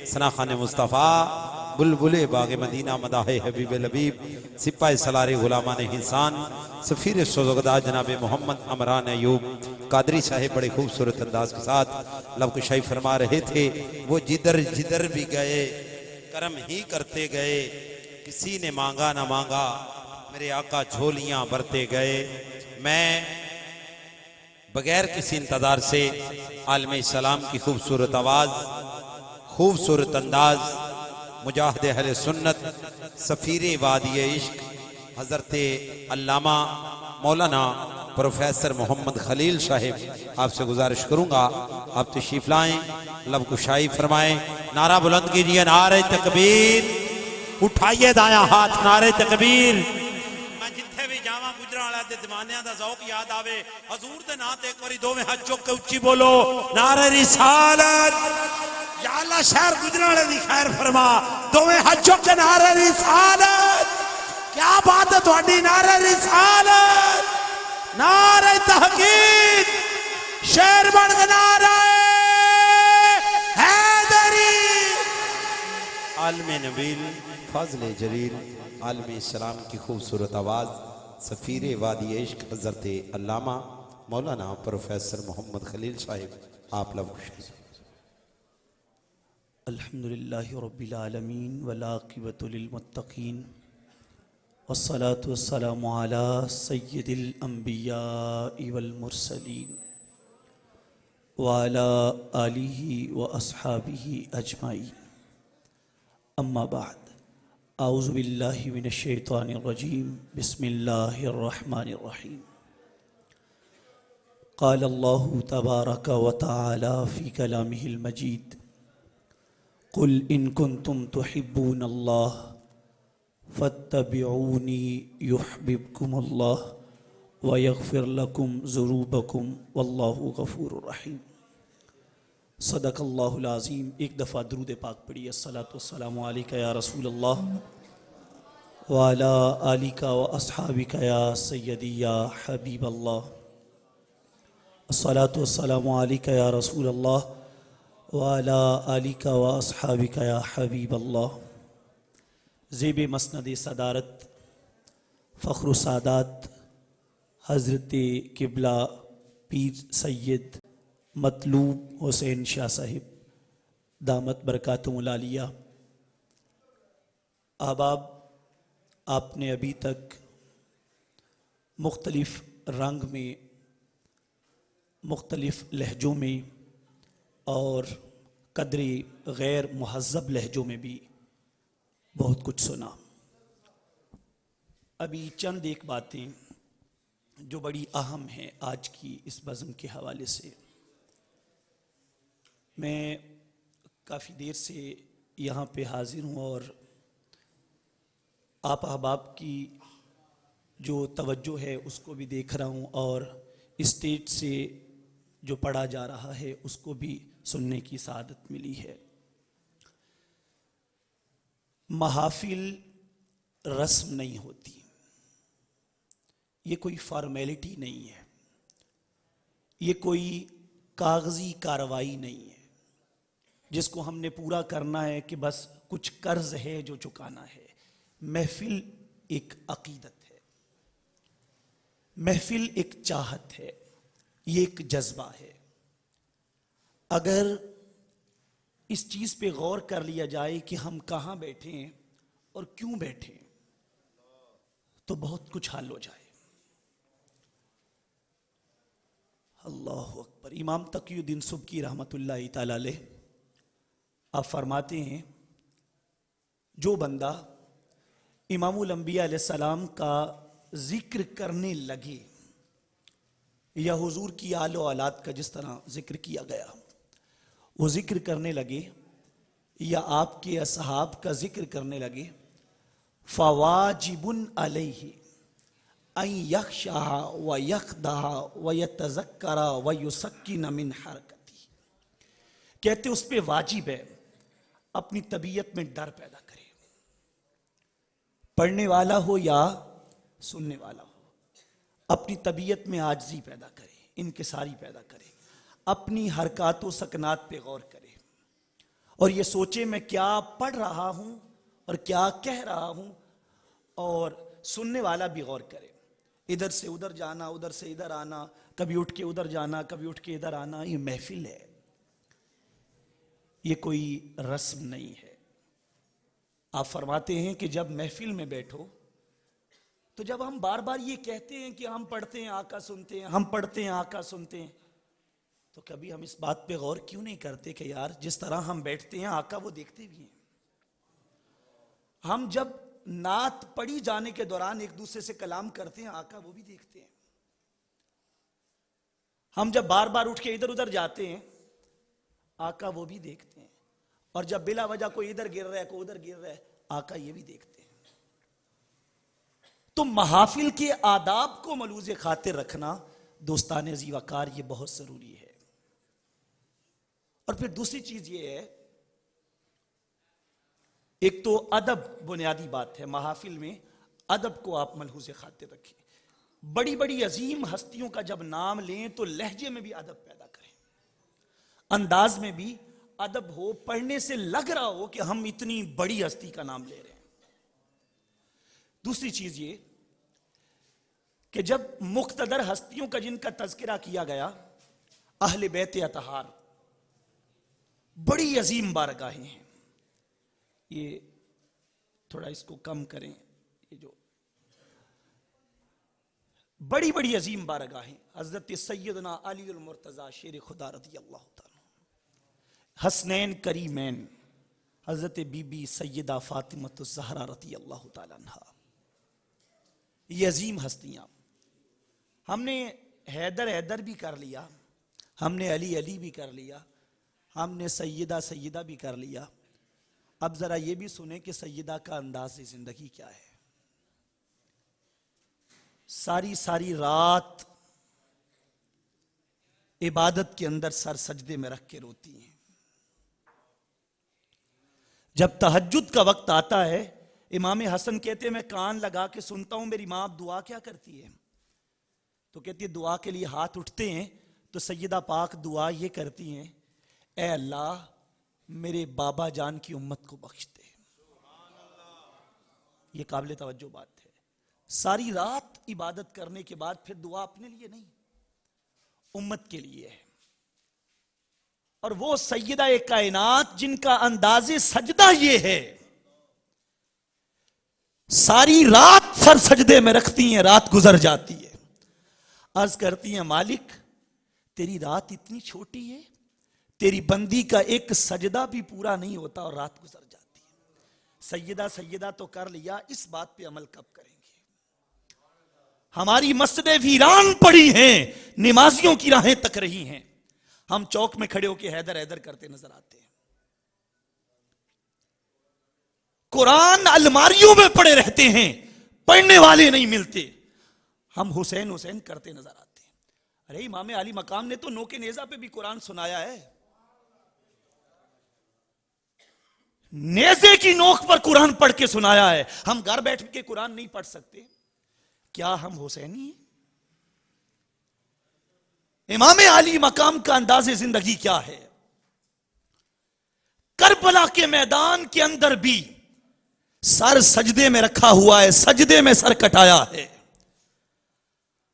सना खान मुस्तफ़ा बुलबुले बाग मदीना मदाहे हबीब लबीब सिपाही सलारे गुलामान हिसान सफ़ीर सोज़गदा जनाब मोहम्मद अमरान अयूब कादरी साहिब बड़े खूबसूरत अंदाज के साथ लबकुशाई फरमा रहे थे। वो जिधर जिधर भी गए करम ही करते गए, किसी ने मांगा ना मांगा, मेरे आका झोलियां भरते गए। मैं बगैर किसी इंतजार से आलम इस्लाम की खूबसूरत आवाज़, खूबसूरत अंदाज, मुजाहिद अहले सुन्नत सफ़ीर वादी इश्क हज़रत अल्लामा मौलाना प्रोफेसर मोहम्मद खलील साहिब आपसे गुजारिश करूँगा आप तशरीफ लाएँ, लब कुशाई फरमाएँ। नारा बुलंद कीजिए, नारे तकबीर, उठाइए दाया हाथ, नारे तकबीर। मैं जिथे भी जावा गुजरावाला दे जमानियां दा ज़ौक याद आवे, हजूर दे नाम ते एक बारी दोवें हाथ चुक के उच्ची बोलो, नारे रिसालत। या अल्लाह शहर गुजरावाले दी खैर फरमा, दोवें हाथ चुक के नारे रिसालत। क्या बात है तुहाडी, नारे रिसालत, नारे तहकीक, शेर बन के नारे हैदरी। आलमे नबील फाज़ले जलील आलम इस्लाम की खूबसूरत आवाज़ सफ़ीर वादी इश्क हज़रत अल्लामा मौलाना प्रोफेसर मोहम्मद खलील साहिब आप लोग। अल्हम्दुलिल्लाहि रब्बिल आलमीन वल आक़िबतु लिल मुत्तक़ीन वस्सलातु वस्सलामु अला सय्यिदिल अंबियाइ वल मुरसलीन व अला आलिहि व अस्हाबिहि अजमाइन। अम्मा बाद, औज़ु बिल्लाहि मिनश शैतानिर रजीम, बिस्मिल्लाहिर रहमानिर रहीम। क़ाल अल्लाहु तबारक व तआला फ़ी कलामिहिल मजीद, क़ुल इन कुन्तुम तुहिब्बूनल्लाह फत्तबिऊनी युहब्बिबकुमुल्लाह व यग़फ़िर लकुम ज़ुनूबकुम वल्लाहु गफ़ूरुर रहीम। सदक़ल्लाहुल अज़ीम। एक दफ़ा दुरूद पाक पढ़िए। अस्सलातु वस्सलामु अलैका या रसूलल्लाह व अला आलिका व अस्हाबिका या सय्यदी या हबीबल्लाह। अस्सलातु वस्सलामु अलैका या रसूलल्लाह व अला आलिका व अस्हाबिका या हबीबल्लाह। ज़ेब मसनद सदारत फ़ख्र सादात हज़रत किबला पीर सैयद मतलूब हुसैन शाह साहिब दामत बरकातुहुल आलिया। अहबाब, आपने अभी तक मुख्तलिफ़ रंग में, मुख्तलिफ़ लहजों में और कदरे गैर मुहज़्ज़ब लहजों में भी बहुत कुछ सुना। अभी चंद एक बातें जो बड़ी अहम हैं आज की इस बज़्म के हवाले से। मैं काफ़ी देर से यहाँ पे हाज़िर हूँ और आप अहबाब की जो तवज्जो है उसको भी देख रहा हूँ और स्टेज से जो पढ़ा जा रहा है उसको भी सुनने की सआदत मिली है। महाफिल रस्म नहीं होती, ये कोई फॉर्मेलिटी नहीं है, ये कोई कागजी कार्रवाई नहीं है जिसको हमने पूरा करना है कि बस कुछ कर्ज है जो चुकाना है। महफिल एक अकीदत है, महफिल एक चाहत है, ये एक जज्बा है। अगर इस चीज पे गौर कर लिया जाए कि हम कहाँ बैठे हैं और क्यों बैठे हैं तो बहुत कुछ हल हो जाए। अल्लाह अकबर। इमाम तक़ियुद्दीन सुब्की रहमतुल्लाहि तआला अलैह आप फरमाते हैं, जो बंदा इमामुल अंबिया अलैहिस्सलाम का जिक्र करने लगे या हुजूर की आल व औलाद का जिस तरह जिक्र किया गया वो जिक्र करने लगे या आपके असहाब का जिक्र करने लगे, फवाजिबुन अलैहि अन यख्शा व यखदा व यतज़क्करा व युसक्किन मिन हरकती। कहते उस पे वाजिब है अपनी तबीयत में डर पैदा करे, पढ़ने वाला हो या सुनने वाला हो, अपनी तबीयत में आजिज़ी पैदा करे, इनकिसारी पैदा करे, अपनी हरकातों सकनात पे गौर करे और ये सोचे मैं क्या पढ़ रहा हूं और क्या कह रहा हूं, और सुनने वाला भी गौर करे। इधर से उधर जाना, उधर से इधर आना, कभी उठ के उधर जाना, कभी उठ के इधर आना, ये महफिल है, ये कोई रस्म नहीं है। आप फरमाते हैं कि जब महफिल में बैठो तो जब हम बार बार ये कहते हैं कि हम पढ़ते हैं आका सुनते हैं, हम पढ़ते हैं आका सुनते हैं, तो कभी हम इस बात पे गौर क्यों नहीं करते कि यार जिस तरह हम बैठते हैं आका वो देखते भी हैं। हम जब नात पढ़ी जाने के दौरान एक दूसरे से कलाम करते हैं, आका वो भी देखते हैं। हम जब बार बार उठ के इधर उधर जाते हैं, आका वो भी देखते हैं। और जब बिला वजह कोई इधर गिर रहा है, कोई उधर गिर रहा है, आका ये भी देखते हैं। तो महाफिल के आदाब को मलूज़े खातिर रखना दोस्ताने जी वकार ये बहुत जरूरी है। और फिर दूसरी चीज ये है, एक तो अदब बुनियादी बात है, महाफिल में अदब को आप मलहूज़े खातिर रखें। बड़ी बड़ी अजीम हस्तियों का जब नाम लें तो लहजे में भी अदब पैदा करें, अंदाज में भी अदब हो, पढ़ने से लग रहा हो कि हम इतनी बड़ी हस्ती का नाम ले रहे हैं। दूसरी चीज ये कि जब मुख्तदर हस्तियों का जिनका तज़किरा किया गया, अहले बैत अतहार, बड़ी अजीम बारगाहें हैं, ये थोड़ा इसको कम करें, ये जो बड़ी बड़ी अजीम बारगाहें, हजरत सैयदना अली मुर्तजा शेर खुदा रज़ी अल्लाह ताला, हसनैन करीमैन हजरत बीबी सैयदा फातिमा ज़हरा रज़ी अल्लाह ताला अन्हा, ये अजीम हस्तियां। हमने हैदर हैदर भी कर लिया, हमने अली अली भी कर लिया, हमने सैयदा सैयदा भी कर लिया। अब जरा ये भी सुने कि सैयदा का अंदाज जिंदगी क्या है। सारी सारी रात इबादत के अंदर सर सजदे में रख के रोती हैं। जब तहज्जुद का वक्त आता है, इमाम हसन कहते हैं मैं कान लगा के सुनता हूं मेरी मां दुआ क्या करती है, तो कहती है दुआ के लिए हाथ उठते हैं तो सैयदा पाक दुआ ये करती हैं, ए अल्लाह मेरे बाबा जान की उम्मत को बख्श दे। ये काबिल तवज्जो बात है। सारी रात इबादत करने के बाद फिर दुआ अपने लिए नहीं, उम्मत के लिए है। और वो सैयदा ए कायनात जिनका अंदाजे सजदा ये है, सारी रात सर सजदे में रखती हैं, रात गुजर जाती है, अर्ज करती हैं मालिक तेरी रात इतनी छोटी है, तेरी बंदी का एक सजदा भी पूरा नहीं होता और रात गुजर जाती है। सैयदा सैयदा तो कर लिया, इस बात पे अमल कब करेंगे? हमारी मस्जिदें वीरान पड़ी हैं, नमाजियों की राहें तक रही हैं, हम चौक में खड़े होकर हैदर हैदर करते नजर आते हैं। कुरान अलमारियों में पड़े रहते हैं, पढ़ने वाले नहीं मिलते, हम हुसैन हुसैन करते नजर आते हैं। अरे इमाम अली मकाम ने तो नोके नेजा पे भी कुरान सुनाया है, नेजे की नोक पर कुरान पढ़ के सुनाया है। हम घर बैठ के कुरान नहीं पढ़ सकते, क्या हम हुसैनी हैं? इमाम अली मकाम का अंदाज़े जिंदगी क्या है? करबला के मैदान के अंदर भी सर सजदे में रखा हुआ है, सजदे में सर कटाया है।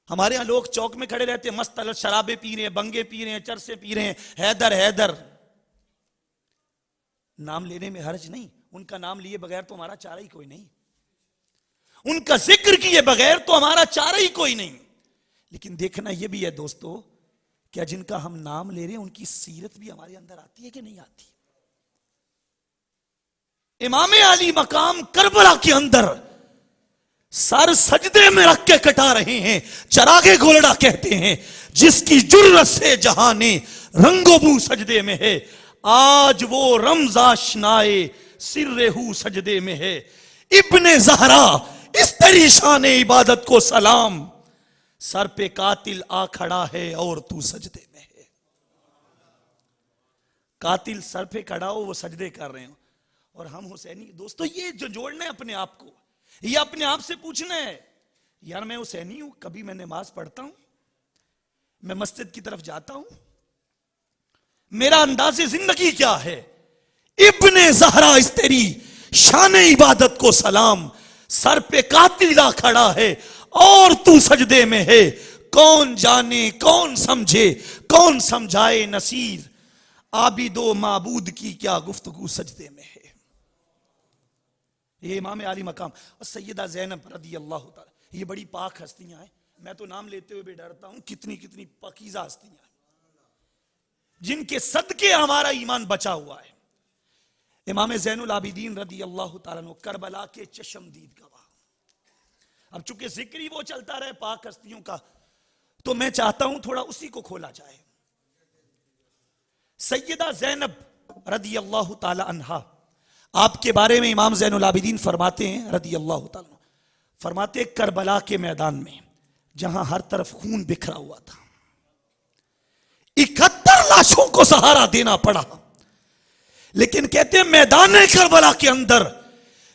हमारे यहां लोग चौक में खड़े रहते हैं, मस्त शराबे पी रहे हैं, बंगे पी रहे हैं, चरसे पी रहे हैं, हैदर हैदर। नाम लेने में हर्ज नहीं, उनका नाम लिए बगैर तो हमारा चारा ही कोई नहीं, उनका जिक्र किए बगैर तो हमारा चारा ही कोई नहीं। लेकिन देखना यह भी है दोस्तों, क्या जिनका हम नाम ले रहे हैं उनकी सीरत भी हमारे अंदर आती है कि नहीं आती? इमाम अली मकाम करबला के अंदर सर सजदे में रख के कटा रहे हैं। चरागे गोलड़ा कहते हैं जिसकी जुर्रत से जहाने रंगोबू सजदे में है, आज वो रमजाशनाए सिर्रेहू सजदे में है। इब्ने ज़हरा इस तरी शान इबादत को सलाम, सर पे कातिल आ खड़ा है और तू सजदे में है। कातिल सर पे खड़ा हो, वो सजदे कर रहे हो, और हम हुसैनी। दोस्तों ये जो जोड़ना है अपने आप को, ये अपने आप से पूछना है, यार मैं हुसैनी हूं, कभी मैं नमाज पढ़ता हूं, मैं मस्जिद की तरफ जाता हूं, मेरा अंदाज़े जिंदगी क्या है? इब्ने ज़हरा इस तेरी शान इबादत को सलाम, सर पे कातिला खड़ा है और तू सजदे में है, कौन जाने कौन समझे कौन समझाए नसीर, आबिदो माबूद की क्या गुफ्तगू सजदे में है। ये इमाम आली मकाम और सैयदा ज़ैनब रदी अल्लाह ताला, ये बड़ी पाक हस्तियां हैं। मैं तो नाम लेते हुए भी डरता हूं, कितनी कितनी पकीज़ा हस्तियां हैं जिनके सदके हमारा ईमान बचा हुआ है। इमाम ज़ैनुल आबिदीन रदी अल्लाह ताला अन्हु करबला के चश्मदीद गवाह। अब चूंकि जिक्र ही वो चलता रहे पाक हस्तियों का, तो मैं चाहता हूं थोड़ा उसी को खोला जाए। सैयदा ज़ैनब रदी अल्लाह ताला अन्हा, आपके बारे में इमाम ज़ैनुल आबिदीन फरमाते हैं रदी अल्लाह ताला, फरमाते करबला के मैदान में जहां हर तरफ खून बिखरा हुआ था, 71 लाशों को सहारा देना पड़ा, लेकिन कहते हैं मैदान करबला के अंदर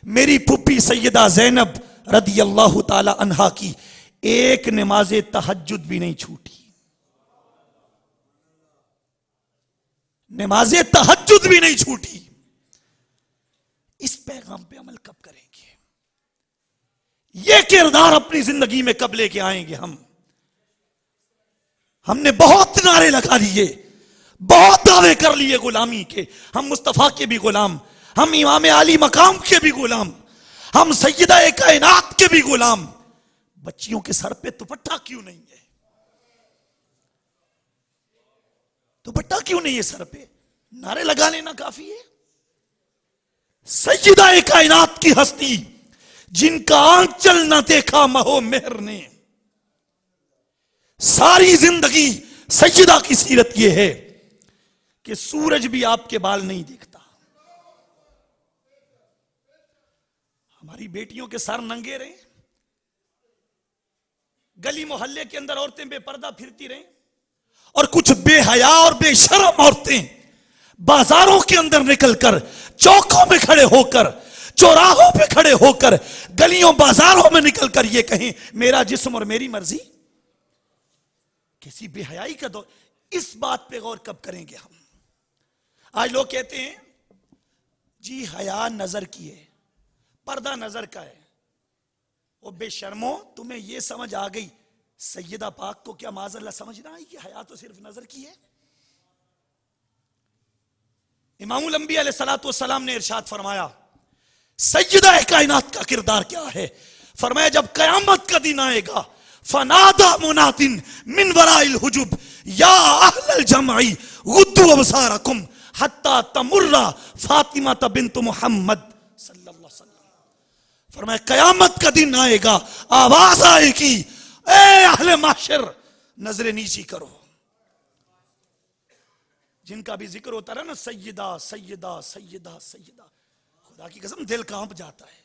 मेरी पुप्पी सैयदा ज़ैनब रदी अल्लाह ताला अन्हा की एक नमाज तहज्जुद भी नहीं छूटी। नमाज तहज्जुद भी नहीं छूटी। इस पैगाम पे अमल कब करेंगे? ये किरदार अपनी जिंदगी में कब लेके आएंगे हम? हमने बहुत नारे लगा लिए, बहुत दावे कर लिए गुलामी के, हम मुस्तफा के भी गुलाम, हम इमाम आली मकाम के भी गुलाम, हम सैयदा कायनात के भी गुलाम। बच्चियों के सर पे दुपट्टा क्यों नहीं है? दुपट्टा क्यों नहीं है सर पे? नारे लगा लेना काफी है। सैयदा कायनात की हस्ती जिनका आंचल न देखा महो मेहर ने, सारी जिंदगी सैयदा की सीरत यह है कि सूरज भी आपके बाल नहीं देखता। हमारी बेटियों के सर नंगे रहे, गली मोहल्ले के अंदर औरतें बेपर्दा फिरती रहीं, और कुछ बेहया और बेशरम औरतें बाजारों के अंदर निकलकर, चौकों में खड़े होकर, चौराहों पे खड़े होकर, गलियों बाजारों में निकलकर ये कहें मेरा जिस्म और मेरी मर्जी। किसी बेहयाई का दौर। इस बात पे गौर कब करेंगे हम? आज लोग कहते हैं जी हया नजर की है, पर्दा नजर का है। ओ बेशर्मो, तुम्हें यह समझ आ गई सैयदा पाक को क्या माज़अल्लाह समझ ना आई कि हया तो सिर्फ नजर की है? इमामुल अंबिया अलैहिस्सलातु वस्सलाम ने इरशाद फरमाया सैयदा कायनात का किरदार क्या है? फरमाया जब कयामत का दिन आएगा, फनादा मुनादिन मिन वराइल हुजुब या अहलल जमई गुद्दू अबसारकुम हत्ता तमुर्रा फातिमा बिन्त मुहम्मद सल्लल्लाहु अलैहि वसल्लम। फरमाया कयामत का दिन आएगा, आवाज आएगी ए अहले माशर नजरे नीची करो। जिनका भी जिक्र होता रहा ना सैयदा सैयदा सैयदा सैयदा, खुदा की कसम दिल कांप जाता है।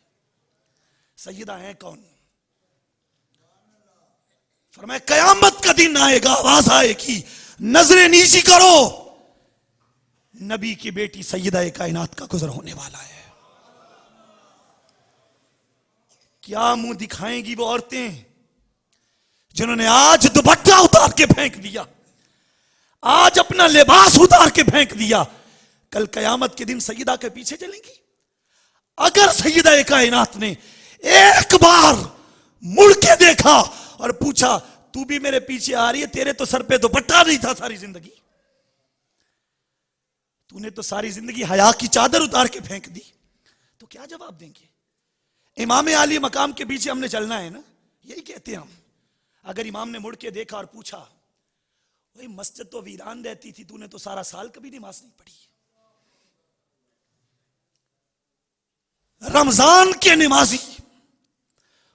सैयदा है कौन? फरमाया कयामत का दिन आएगा, आवाज आएगी नजरे नीची करो, नबी की बेटी सैयदा कायनात का गुजर होने वाला है। क्या मुंह दिखाएंगी वो औरतें जिन्होंने आज दुपट्टा उतार के फेंक दिया, आज अपना लिबास उतार के फेंक दिया, कल कयामत के दिन सैयदा के पीछे चलेंगी। अगर सैयदा कायनात ने एक बार मुड़ के देखा और पूछा तू भी मेरे पीछे आ रही है, तेरे तो सर पे दुपट्टा नहीं था सारी जिंदगी, तूने तो सारी जिंदगी हया की चादर उतार के फेंक दी, तो क्या जवाब देंगे? इमाम आली मकाम के पीछे हमने चलना है ना, यही कहते हैं हम। अगर इमाम ने मुड़ के देखा और पूछा वही मस्जिद तो वीरान रहती थी, तूने तो सारा साल कभी नमाज नहीं पढ़ी। रमजान के नमाजी,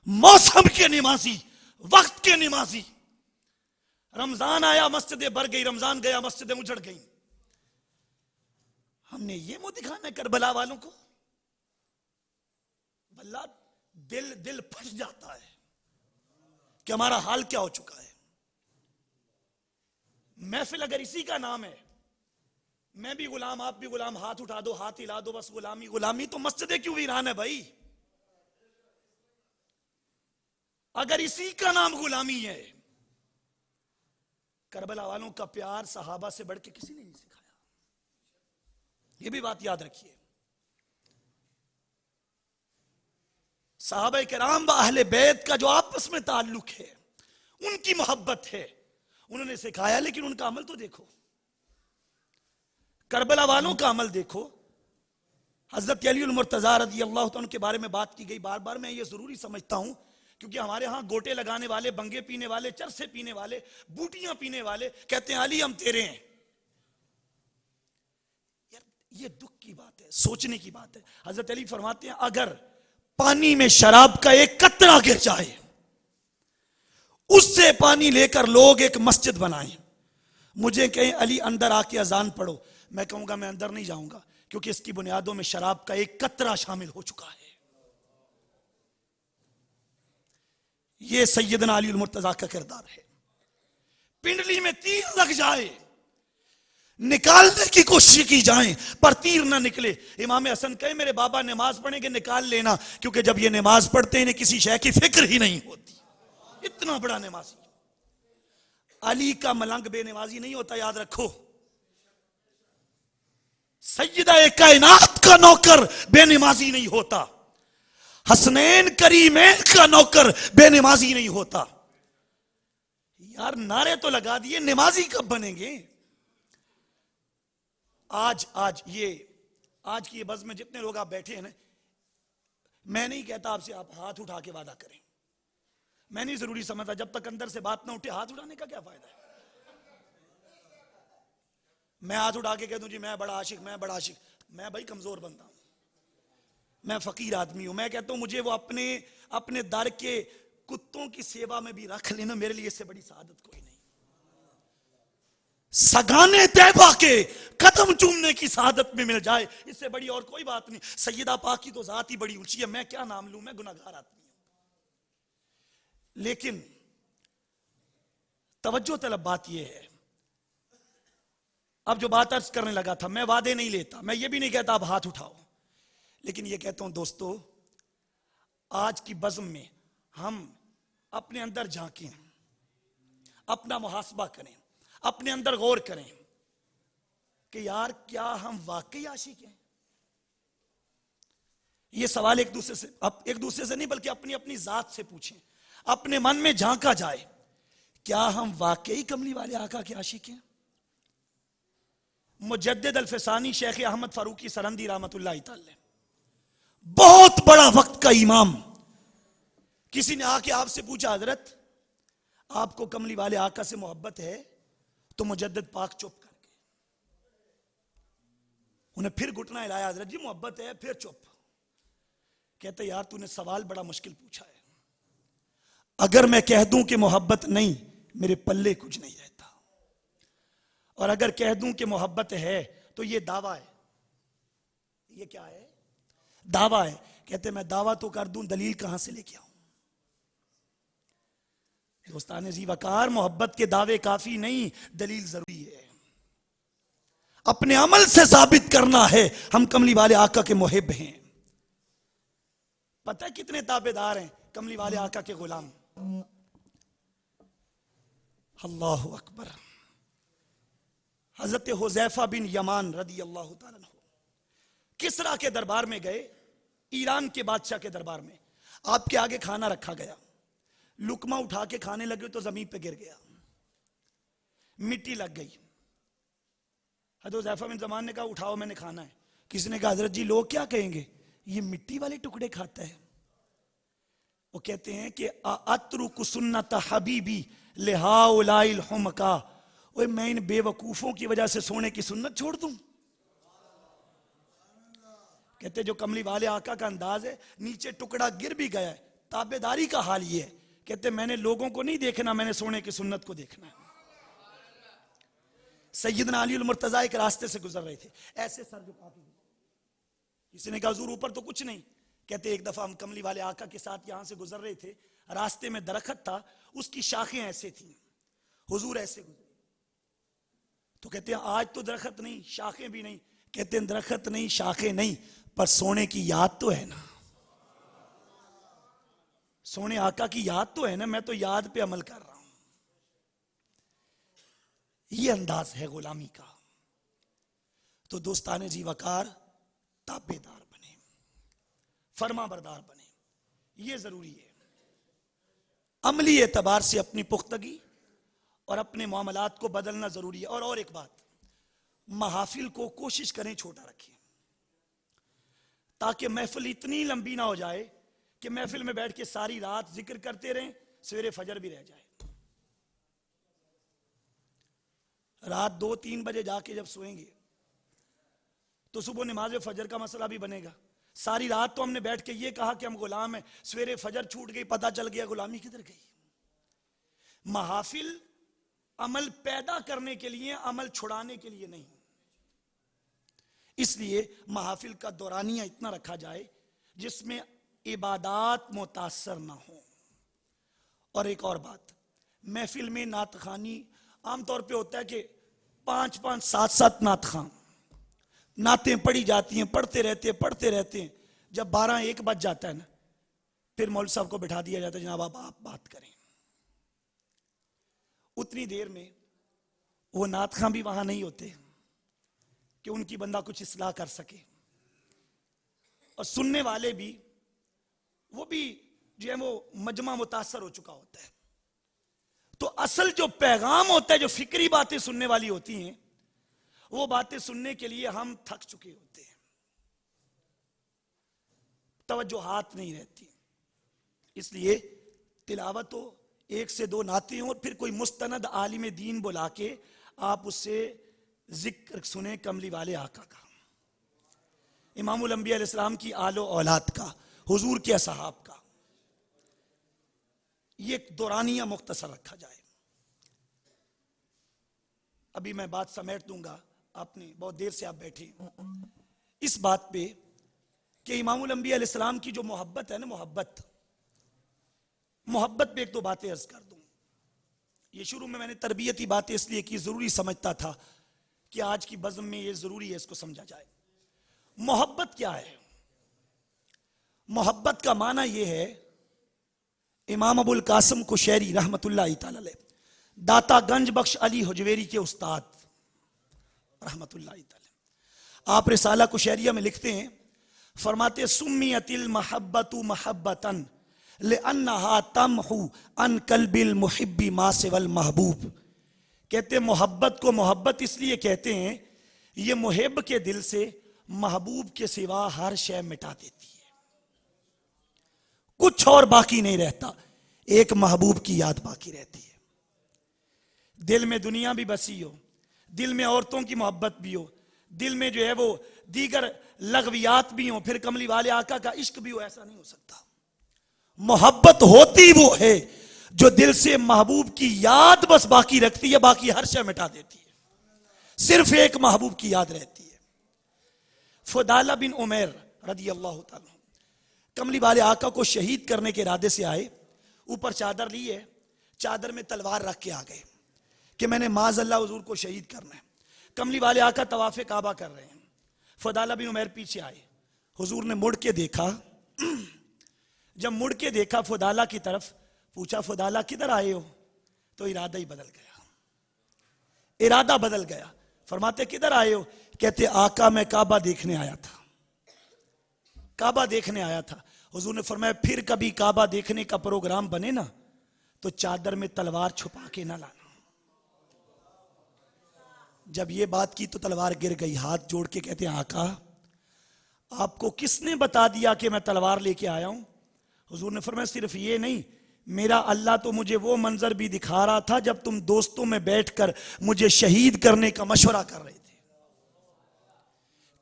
मौसम के नमाजी, वक्त के नमाजी, रमजान आया मस्जिदें भर गई, रमजान गया मस्जिदें उजड़ गई। हमने ये मुंह दिखाना है करबला वालों को? बल्ला दिल फंस जाता है कि हमारा हाल क्या हो चुका है। महफिल अगर इसी का नाम है, मैं भी गुलाम आप भी गुलाम, हाथ उठा दो हाथ हिला दो बस गुलामी गुलामी, तो मस्जिदें क्यों वीरान है भाई? अगर इसी का नाम गुलामी है, करबला वालों का प्यार सहाबा से बढ़ के किसी ने नहीं सिखाया। ये भी बात याद रखिए। सहाबा किराम व अहले बैत का जो आपस में ताल्लुक है, उनकी मोहब्बत है, उन्होंने सिखाया, लेकिन उनका अमल तो देखो। करबला वालों का अमल देखो। हजरत अली मुर्तजा रज़ी अल्लाह तआला के बारे में बात की गई। बार बार मैं ये जरूरी समझता हूं, क्योंकि हमारे यहां गोटे लगाने वाले, बंगे पीने वाले, चरसे पीने वाले, बूटियां पीने वाले कहते हैं अली हम तेरे हैं। यार ये दुख की बात है, सोचने की बात है। हजरत अली फरमाते हैं अगर पानी में शराब का एक कतरा गिर जाए, उससे पानी लेकर लोग एक मस्जिद बनाएं, मुझे कहें अली अंदर आके अजान पढ़ो, मैं कहूंगा मैं अंदर नहीं जाऊंगा, क्योंकि इसकी बुनियादों में शराब का एक कतरा शामिल हो चुका है। यह सैयदना अली मुर्तजा का किरदार है। पिंडली में तीर लग जाए, निकालने की कोशिश की जाए, पर तीर ना निकले, इमाम हसन कहे मेरे बाबा नमाज पढ़ेंगे, निकाल लेना, क्योंकि जब ये नमाज पढ़ते हैं इन्हें किसी शय की फिक्र ही नहीं होती। इतना बड़ा नमाजी। अली का मलंग बेनमाजी नहीं होता, याद रखो। सैयदा कायनात का नौकर बेनमाजी नहीं होता। हसनैन करीमैन का नौकर बेनमाजी नहीं होता। यार नारे तो लगा दिए, नमाजी कब बनेंगे? आज की ये बज़ में जितने लोग आप बैठे हैं ना, मैं नहीं कहता आपसे आप हाथ उठा के वादा करें, मैं नहीं जरूरी समझता। जब तक अंदर से बात ना उठे हाथ उठाने का क्या फायदा है? मैं हाथ उठा के कह दूं जी मैं बड़ा आशिक, मैं भाई कमजोर बंदा हूं, मैं फकीर आदमी हूं। मैं कहता हूं मुझे वो अपने दर के कुत्तों की सेवा में भी रख लेना, मेरे लिए इससे बड़ी सआदत कोई नहीं। सगाने तैबा के कदम चूमने की सआदत में मिल जाए, इससे बड़ी और कोई बात नहीं। सैयदा पाक की तो जात ही बड़ी ऊंची है, मैं क्या नाम लूं, मैं गुनाहगार आदमी हूं। लेकिन तवज्जो तलब बात यह है, अब जो बात अर्ज करने लगा था, मैं वादे नहीं लेता, मैं ये भी नहीं कहता आप हाथ उठाओ, लेकिन ये कहता हूं दोस्तों, आज की बज़्म में हम अपने अंदर झांकें, अपना मुहासबा करें, अपने अंदर गौर करें कि यार क्या हम वाकई आशिक हैं? ये सवाल एक दूसरे से नहीं बल्कि अपनी अपनी जात से पूछें, अपने मन में झांका जाए, क्या हम वाकई कमली वाले आका के आशिक हैं? मुजद्दिद अल-फ़सानी शेख अहमद फारूकी सरंदी रहमतुल्लाह अलैह, बहुत बड़ा वक्त का इमाम, किसी ने आके आपसे पूछा हजरत आपको कमली वाले आका से मोहब्बत है? तो मुजद्दिद पाक चुप कर गए। उन्हें फिर घुटना हिलाया, हजरत जी मोहब्बत है, फिर चुप। कहते यार तूने सवाल बड़ा मुश्किल पूछा है, अगर मैं कह दूं कि मोहब्बत नहीं, मेरे पल्ले कुछ नहीं रहता, और अगर कह दूं कि मोहब्बत है तो ये दावा है। ये क्या है? दावा है। कहते मैं दावा तो कर दूं, दलील कहां से लेके आऊं? दोस्तान जी वकार, मोहब्बत के दावे काफी नहीं, दलील जरूरी है। अपने अमल से साबित करना है हम कमली वाले आका के मुहिब हैं। पता है कितने ताबेदार हैं कमली वाले आका के गुलाम? अल्लाहु अकबर। हजरत हुज़ैफा बिन यमान रदी अल्लाह तआला अन्हु किसरा के दरबार में गए, ईरान के बादशाह के दरबार में। आपके आगे खाना रखा गया, लुकमा उठा के खाने लगे तो जमीन पे गिर गया, मिट्टी लग गई। हजरत हुज़ैफा बिन यमान ने कहा उठाओ मैंने खाना है। किसी ने कहा हजरत जी लोग क्या कहेंगे, ये मिट्टी वाले टुकड़े खाता है। वो कहते हैं कि अतरुकु सुन्नत हबीबी लिहाउलाइल हुमका, ओए मैं इन बेवकूफों की वजह से सोने की सुन्नत छोड़ दूं? कहते जो कमली वाले आका का अंदाज है, नीचे टुकड़ा गिर भी गया है, ताबेदारी का हाल ये है। कहते मैंने लोगों को नहीं देखना, मैंने सोने की सुन्नत को देखना है। सैयदना अली मुर्तजा एक रास्ते से गुजर रहे थे, ऐसे सर झुका के। किसी ने कहा हुजूर ऊपर तो कुछ नहीं। कहते एक दफा हम कमली वाले आका के साथ यहां से गुजर रहे थे, रास्ते में दरख्त था, उसकी शाखें ऐसे थी, हुजूर ऐसे गुजरे। तो कहते हैं आज तो दरख्त नहीं, शाखें भी नहीं। कहते हैं दरख्त नहीं, शाखें नहीं, पर सोने की याद तो है ना, सोने आका की याद तो है ना, मैं तो याद पे अमल कर रहा हूं। ये अंदाज है गुलामी का। तो दोस्ताने जी वकार ताबेदार बने, फर्मा बरदार बने, ये जरूरी है। अमली एतबार से अपनी पुख्तगी और अपने मामलात को बदलना जरूरी है। और एक बात, महाफिल को कोशिश करें छोटा रखें, ताकि महफिल इतनी लंबी ना हो जाए कि महफिल में बैठ के सारी रात जिक्र करते रहें, सवेरे फजर भी रह जाए। रात 2-3 बजे जाके जब सोएंगे तो सुबह नमाज फजर का मसला भी बनेगा। सारी रात तो हमने बैठ के ये कहा कि हम गुलाम हैं, सवेरे फजर छूट गई, पता चल गया गुलामी किधर गई। महाफिल अमल पैदा करने के लिए, अमल छुड़ाने के लिए नहीं। इसलिए महाफिल का दौरानिया इतना रखा जाए जिसमें इबादात मुतासर ना हो। और एक और बात, महफिल में नात खानी आमतौर पे होता है कि 5-5, 7-7 नात खान नातें पढ़ी जाती हैं, पढ़ते रहते हैं। जब 12-1 बज जाता है ना, फिर मौलवी साहब को बिठा दिया जाता है, जनाब आप बात करें। उतनी देर में वो नात खां भी वहां नहीं होते कि उनकी बंदा कुछ इस्लाह कर सके, और सुनने वाले भी, वो भी जो है वो मजमा मुतासर हो चुका होता है। तो असल जो पैगाम होता है, जो फिक्री बातें सुनने वाली होती हैं, वो बातें सुनने के लिए हम थक चुके होते हैं, तवज्जो हाथ नहीं रहती। इसलिए तिलावत हो, 1 से 2 नाते हों, और फिर कोई मुस्तनद आलिम दीन बुला के आप उससे जिक्र सुने कमली वाले आका का, इमामुल अंबिया अलैहिस्सलाम की आलो औलाद का, हुजूर के असहाब का। ये दौरानिया मुख्तसर रखा जाए। अभी मैं बात समेट दूंगा, आपने बहुत देर से आप बैठे इस बात पे कि इमामुल अंबिया अलैहिस्सलाम की जो मोहब्बत है ना, मोहब्बत पे 1-2 बातें अर्ज कर दूं। ये शुरू में मैंने तरबियती बातें इसलिए की, जरूरी समझता था कि आज की बज़्म में ये जरूरी है इसको समझा जाए। मोहब्बत क्या है? मोहब्बत का माना यह है, इमाम अबुल कासिम कुशैरी रहमतुल्लाह तआला अलैह, दाता गंज बख्श अली हुजवेरी के उस्ताद रहमतुल्लाह तआला, आप रिसाला कुशैरिया में लिखते हैं, फरमाते सुम्मियतिल महब्बतु महब्बतन लिअन्नहा तमहु अन कल्बिल मुहिब्बी मा सिवल महबूब। कहते मोहब्बत को मोहब्बत इसलिए कहते हैं, ये मुहिब के दिल से महबूब के सिवा हर शय मिटा देती है, कुछ और बाकी नहीं रहता, एक महबूब की याद बाकी रहती है। दिल में दुनिया भी बसी हो, दिल में औरतों की मोहब्बत भी हो, दिल में जो है वो दीगर लगवियात भी हो, फिर कमली वाले आका का इश्क भी हो, ऐसा नहीं हो सकता। मोहब्बत होती वो है जो दिल से महबूब की याद बस बाकी रखती है, बाकी हर शय मिटा देती है, सिर्फ एक महबूब की याद रहती है। फुदाला बिन उमैर रदी अल्लाह ताला कमली वाले आका को शहीद करने के इरादे से आए, ऊपर चादर ली है, चादर में तलवार रख के आ गए कि मैंने माज़अल्लाह हुजूर को शहीद करना है। कमली वाले आका तवाफ़े काबा कर रहे हैं, फुदाला बिन उमैर पीछे आए, हुजूर ने मुड़ के देखा, जब मुड़ के देखा फुदाला की तरफ, पूछा फुदाला किधर आए हो? तो इरादा ही बदल गया, इरादा बदल गया। फरमाते किधर आए हो? कहते आका मैं काबा देखने आया था, काबा देखने आया था। हुजूर ने फरमाया फिर कभी काबा देखने का प्रोग्राम बने ना तो चादर में तलवार छुपा के ना लाना। जब ये बात की तो तलवार गिर गई, हाथ जोड़ के कहते हैं आका आपको किसने बता दिया कि मैं तलवार लेके आया हूं? हुजूर ने फरमाया सिर्फ ये नहीं, मेरा अल्लाह तो मुझे वो मंजर भी दिखा रहा था जब तुम दोस्तों में बैठकर मुझे शहीद करने का मशवरा कर रहे थे।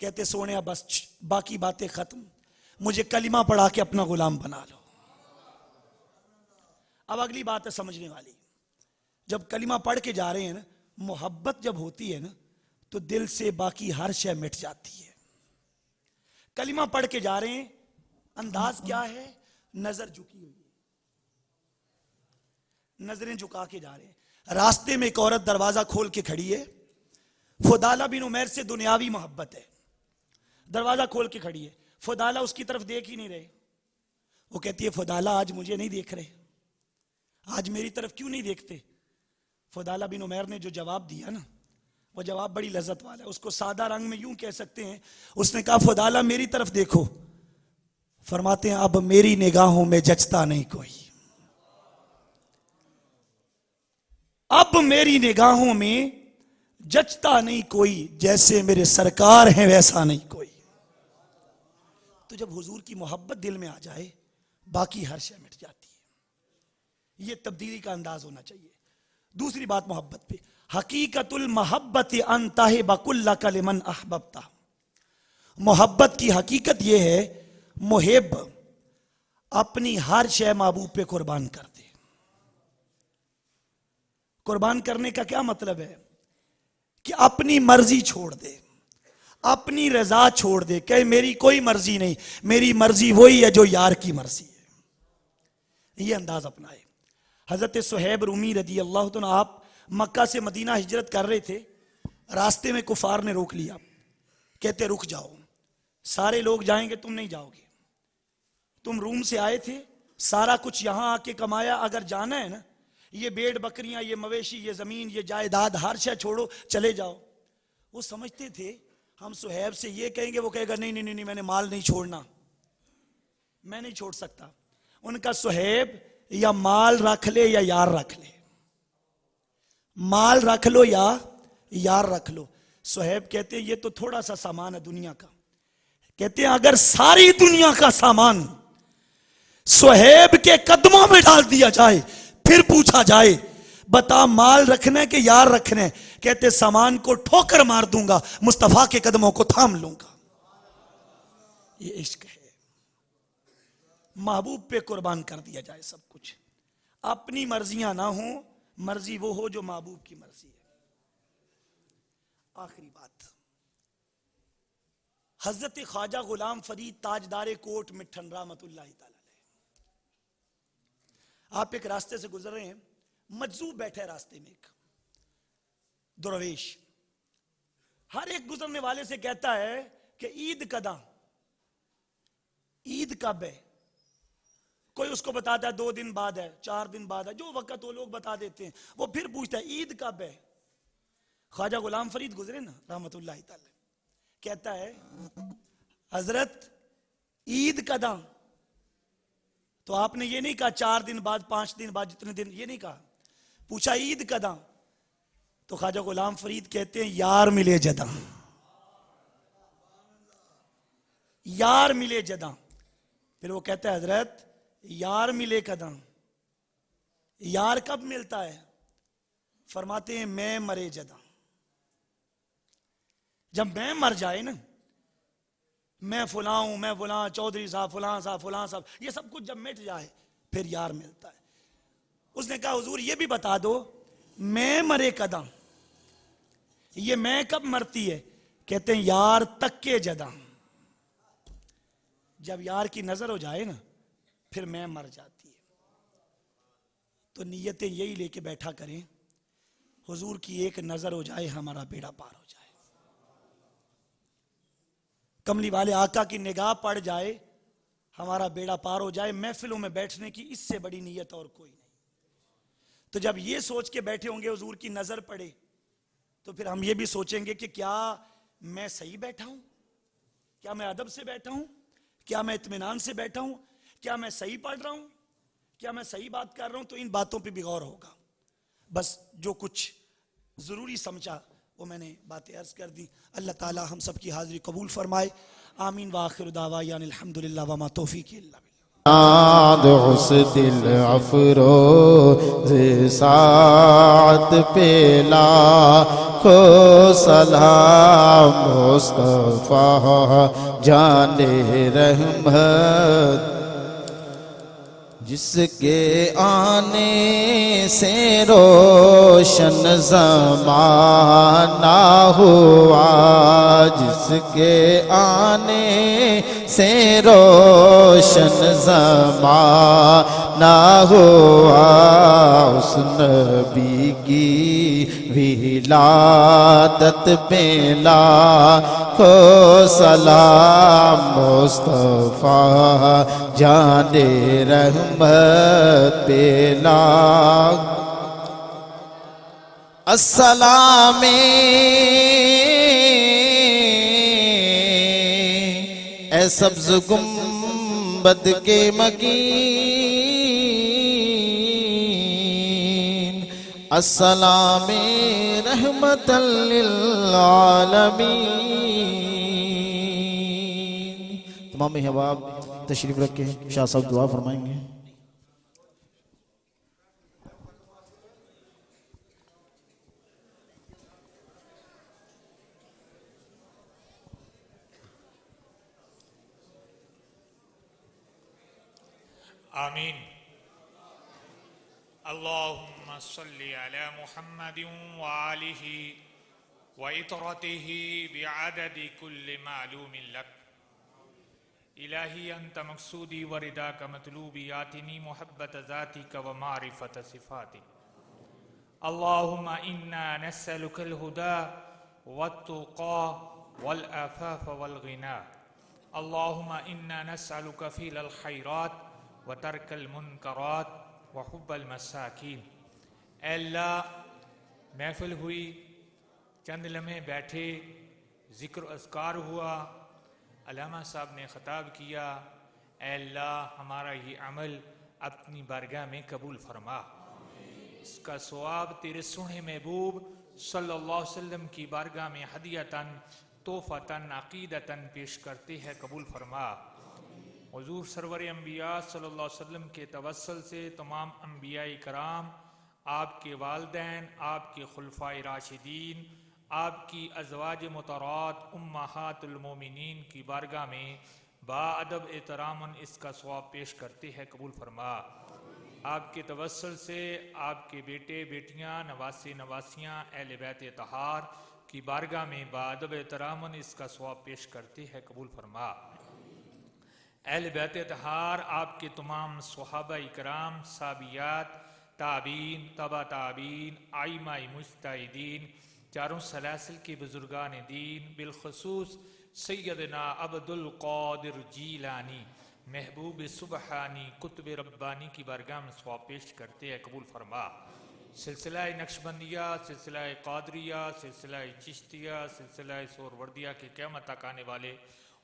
कहते सोने बस बाकी बातें खत्म, मुझे कलिमा पढ़ा के अपना गुलाम बना लो। अब अगली बात है समझने वाली, जब कलिमा पढ़ के जा रहे हैं ना, मोहब्बत जब होती है ना तो दिल से बाकी हर शय मिट जाती है। कलिमा पढ़ के जा रहे हैं, अंदाज क्या है? नजर झुकी हुई है, नजरें झुका के जा रहे हैं। रास्ते में एक औरत दरवाजा खोल के खड़ी है, फुदाला बिन उमैर से दुनियावी मोहब्बत है, दरवाजा खोल के खड़ी है, फुदाला उसकी तरफ देख ही नहीं रहे। वो कहती है फुदाला आज मुझे नहीं देख रहे, आज मेरी तरफ क्यों नहीं देखते? फुदाला बिन उमैर ने जो जवाब दिया ना, वो जवाब बड़ी लज्जत वाला है, उसको सादा रंग में यूं कह सकते हैं। उसने कहा खुदाला मेरी तरफ देखो। फरमाते हैं अब मेरी निगाहों में जचता नहीं कोई, अब मेरी निगाहों में जचता नहीं कोई, जैसे मेरे सरकार हैं वैसा नहीं कोई। तो जब हुजूर की मोहब्बत दिल में आ जाए बाकी हर शय मिट जाती है। यह तब्दीली का अंदाज होना चाहिए। दूसरी बात मोहब्बत पे, हकीकतुल मोहब्बत अंताहे बकुल्ला कलिमन अहबब्ता। मोहब्बत की हकीकत यह है मुहिब अपनी हर शय महबूब पे कुर्बान कर दे। कुर्बान करने का क्या मतलब है कि अपनी मर्जी छोड़ दे, अपनी रजा छोड़ दे, कहे मेरी कोई मर्जी नहीं, मेरी मर्जी वही है जो यार की मर्जी है। यह अंदाज अपनाए। हजरत सुहैब रूमी रदी अल्लाह तआला, आप मक्का से मदीना हिजरत कर रहे थे, रास्ते में कुफार ने रोक लिया, कहते रुक जाओ, सारे लोग जाएंगे तुम नहीं जाओगे, तुम रूम से आए थे, सारा कुछ यहां आके कमाया, अगर जाना है ना ये भेड़ बकरियां, ये मवेशी, ये जमीन, ये जायदाद, हर शय छोड़ो चले जाओ। वो समझते थे हम सुहैब से ये कहेंगे, वो कहेगा नहीं नहीं नहीं मैंने माल नहीं छोड़ना, मैं नहीं छोड़ सकता। उनका सुहैब या माल रख ले या यार रख ले, माल रख लो या यार रख लो। सुहैब कहते हैं ये तो थोड़ा सा सामान है दुनिया का। कहते हैं अगर सारी दुनिया का सामान सुहैब के कदमों में डाल दिया जाए, फिर पूछा जाए बता माल रखने के यार रखने, कहते सामान को ठोकर मार दूंगा, मुस्तफा के कदमों को थाम लूंगा। ये इश्क है, महबूब पे कुर्बान कर दिया जाए सब कुछ, अपनी मर्जियां ना हो, मर्जी वो हो जो महबूब की मर्जी है। आखिरी बात, हजरत ख्वाजा गुलाम फरीद ताजदारे कोट मिठन रहमतुल्लाहि तआला, आप एक रास्ते से गुजर रहे हैं, मजजूब बैठे रास्ते में एक दरवेश, हर एक गुजरने वाले से कहता है कि ईद कदा, ईद कब है। कोई उसको बताता है 2 दिन बाद है, 4 दिन बाद है, जो वक्त वो लोग बता देते हैं। वो फिर पूछता है ईद कब है। ख्वाजा गुलाम फरीद गुजरे ना रहमतुल्लाहि तआला, कहता है हजरत ईद कदा, तो आपने ये नहीं कहा 4 दिन बाद, 5 दिन बाद, जितने दिन, ये नहीं कहा, पूछा ईद कदा। तो ख्वाजा गुलाम फरीद कहते हैं यार मिले जदा, यार मिले जदा। फिर वो कहता है हजरत यार मिले कदा, यार कब मिलता है। फरमाते हैं मैं मरे जदा, जब मैं मर जाए ना, मैं फुला हूं, मैं फुला, चौधरी साहब, फुला साहब, फुला साहब, ये सब कुछ जब मिट जाए फिर यार मिलता है। उसने कहा हुजूर ये भी बता दो मैं मरे कदा, ये मैं कब मरती है। कहते हैं यार तक के जदा, जब यार की नजर हो जाए ना फिर मैं मर जाती है। तो नियतें यही लेके बैठा करें, हुजूर की एक नजर हो जाए हमारा बेड़ा पार हो जाए, कमली वाले आका की निगाह पड़ जाए हमारा बेड़ा पार हो जाए। महफिलों में बैठने की इससे बड़ी नियत और कोई नहीं। तो जब ये सोच के बैठे होंगे हुजूर की नजर पड़े, तो फिर हम ये भी सोचेंगे कि क्या मैं सही बैठा हूं, क्या मैं अदब से बैठा हूं, क्या मैं इत्मीनान से बैठा हूं, क्या मैं सही पढ़ रहा हूं, क्या मैं सही बात कर रहा हूं। तो इन बातों पे भी गौर होगा। बस जो कुछ जरूरी समझा वो मैंने बातें अर्ज कर दी। अल्लाह ताला हम सब की हाजिरी कबूल फरमाए। आमीन व आखिर दावा यानी अल्हम्दुलिल्लाह व मा तौफीक इल्ला बिल्लाह। उस दिल अफरोज सात पे लाखो सलाम मुस्तफा जाने रहमत, जिसके आने से रोशन ज़माना हुआ, जिसके आने से रोशन ज़माना हुआ, उस नबी की विलादत पे लाखो सलाम मुस्तफा जाने रहमत पे लाख। अस्सलामे ए सब्ज़ गुंबद के मकीन, अस्सलामे रहमतल लिल आलमीन। तमाम अहबाब तशरीफ रखे, शाह साहब दुआ फरमाएंगे। आमीन। अल्लाहुम्मा सल्ली अला मुहम्मदिन व आलिहि व इतरतिहि बिअददि कुल्लि मालूमिन लक। इलाही अंत मक़सूदी व रिदाक मतलूबी आतिनी मुहब्बत ज़ातिक व मारिफत सिफ़ातिक। अल्लाहुम्मा इन्ना नस्अलुकल हुदा वत्तुक़ा वल आफ़ाफ़ वल ग़िना। अल्लाहुम्मा इन्ना नस्अलुक फ़ीलल खैरात व तर्कल मुनकरात व हुब्बल मसाकीन। अल्लाह, महफिल हुई, चंद लम्हे बैठे, ज़िक्र अज़कार हुआ, अल्लामा साहब ने ख़ताब किया। अल्लाह, हमारा ये अमल अपनी बारगाह में कबूल फरमा। इसका सवाब तेरे सुने महबूब सल्लल्लाहु अलैहि वसल्लम की बारगाह में हदियतन तोहफ़तन अक़ीदतन पेश करते हैं, कबूल फरमा। हुज़ूर सरवर अंबिया सल्लल्लाहु अलैहि वसल्लम के तवस्सुल से तमाम अंबिया कराम, आपके वालिदैन, आपके खुलफाए राशिदीन, आपकी अज़वाज मुतहरात उम्महातुल मोमिनीन की बारगाह में बाअदब एहतरामन इसका सवाब पेश करते हैं, कबूल फरमा। आपके तवस्सुल से आपके बेटे बेटियां, नवासे नवासियां, अहले बैत तहार की बारगाह में बाअदब एहतरामन इसका सवाब पेश करते हैं, कबूल फरमा। अहले बैत तहार, आपके तमाम सहाबा इकराम, साबियात, ताबीन, तबा ताबीन, आइमाई मुज्तहिदीन, चारों सलासिल के बुजुर्गान दीन, बिलखुसूस सैयदना अब्दुल क़ादिर जीलानी, महबूब सुबहानी, कुतुब रब्बानी की बारगाह में सवाब पेश करते हैं, कबूल फरमा। सिलसिला नक्शबंदिया, सिलसिला क़ादरिया, सिलसिला चिश्तिया, सिलसिला सोहरवर्दिया के क़यामत तक आने वाले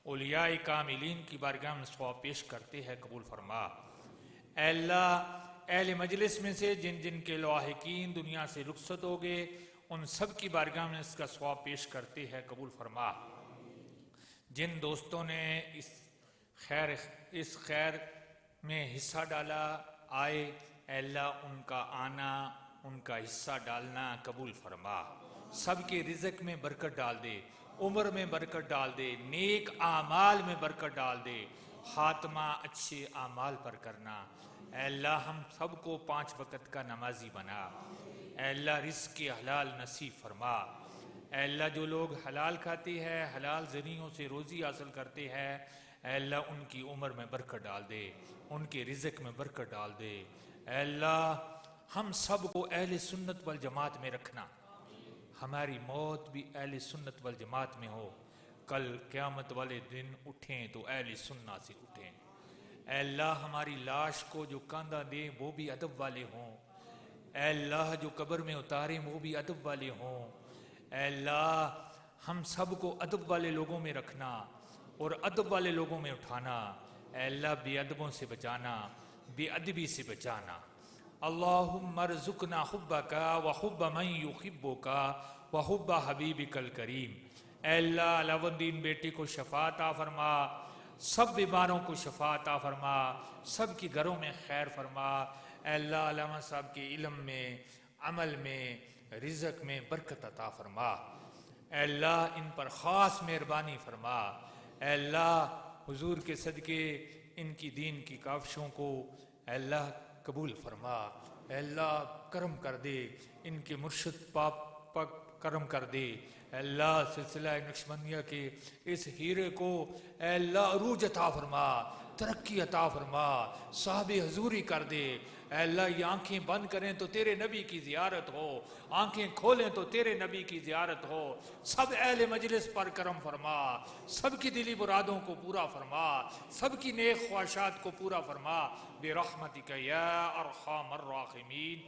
औलियाए कामिलीन की बारगाह में सवाब पेश करते हैं, कबूल फरमा। अल्लाह, अहले मजलिस में से जिन जिन के लाहिकीन दुनिया से रुखसत हो गए, उन सब की बारगाह में इसका सवाब पेश करते हैं, कबूल फरमा। जिन दोस्तों ने इस खैर में हिस्सा डाला, आए, अल्लाह उनका आना, उनका हिस्सा डालना कबूल फरमा। सबके रिज़्क़ में बरकत डाल दे, उम्र में बरकत डाल दे, नेक आमाल में बरकत डाल दे, खात्मा अच्छे आमाल पर करना। अल्लाह, हम सबको 5 वक़्त का नमाजी बना। अल्लाह, रिज़्क़ हलाल नसीब फरमा। अल्लाह, जो लोग हलाल खाते हैं, हलाल ज़रियों से रोज़ी हासिल करते हैं, अल्लाह उनकी उम्र में बरकत डाल दे, उनके रिज़्क़ में बरकत डाल दे। अल्लाह, हम सब को अहले सुन्नत वल जमात में रखना, हमारी मौत भी अहले सुन्नत वल जमात में हो। कल क़यामत वाले दिन उठें तो अहले सुन्ना से उठें। अल्लाह, हमारी लाश को जो कंधा दें वो भी अदब वाले हों। अल्लाह, जो कब्र में उतारें वो भी अदब वाले हों। अल्लाह, हम सब को अदब वाले लोगों में रखना और अदब वाले लोगों में उठाना। अल्लाह, बेअदबों से बचाना, बेअदबी से बचाना। अल्लाहुम्मा रज़ुक़ना हुब्बका व हुब्ब मन युहिब्बुका व हुब्ब हबीबिकल करीम। अल्लाह, अलाउद्दीन बेटी को शफ़ाअत फरमा, सब बीमारों को शफ़ाअत फरमा, सब के घरों में खैर फरमा। अल्लाह, अल्लामा साहब के इल्म में, अमल में, रिज़्क़ में बरकत अता फरमा। अल्लाह, इन पर ख़ास मेहरबानी फरमा। अल्लाह, हुजूर के सदके इनकी दीन की काविशों को अल्लाह कबूल फरमा। अल्लाह, करम कर दे, इनके मुर्शिद पाप करम कर दे। अल्लाह, सिलसिला नक्शबंदिया के इस हीरे को अल्लाह अरूज अता फरमा, तरक्की अता फरमा, साहब हजूरी कर दे। अल्लाह, ये आंखें बंद करें तो तेरे नबी की ज़ियारत हो, आंखें खोलें तो तेरे नबी की ज़ियारत हो। सब अहले मजलिस पर करम फरमा, सबकी दिली मुरादों को पूरा फरमा, सबकी नेक ख्वाहिशात को पूरा फरमा। बिरहमतिक या अरहमर राहिमीन।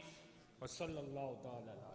व सल्लल्लाहु तआला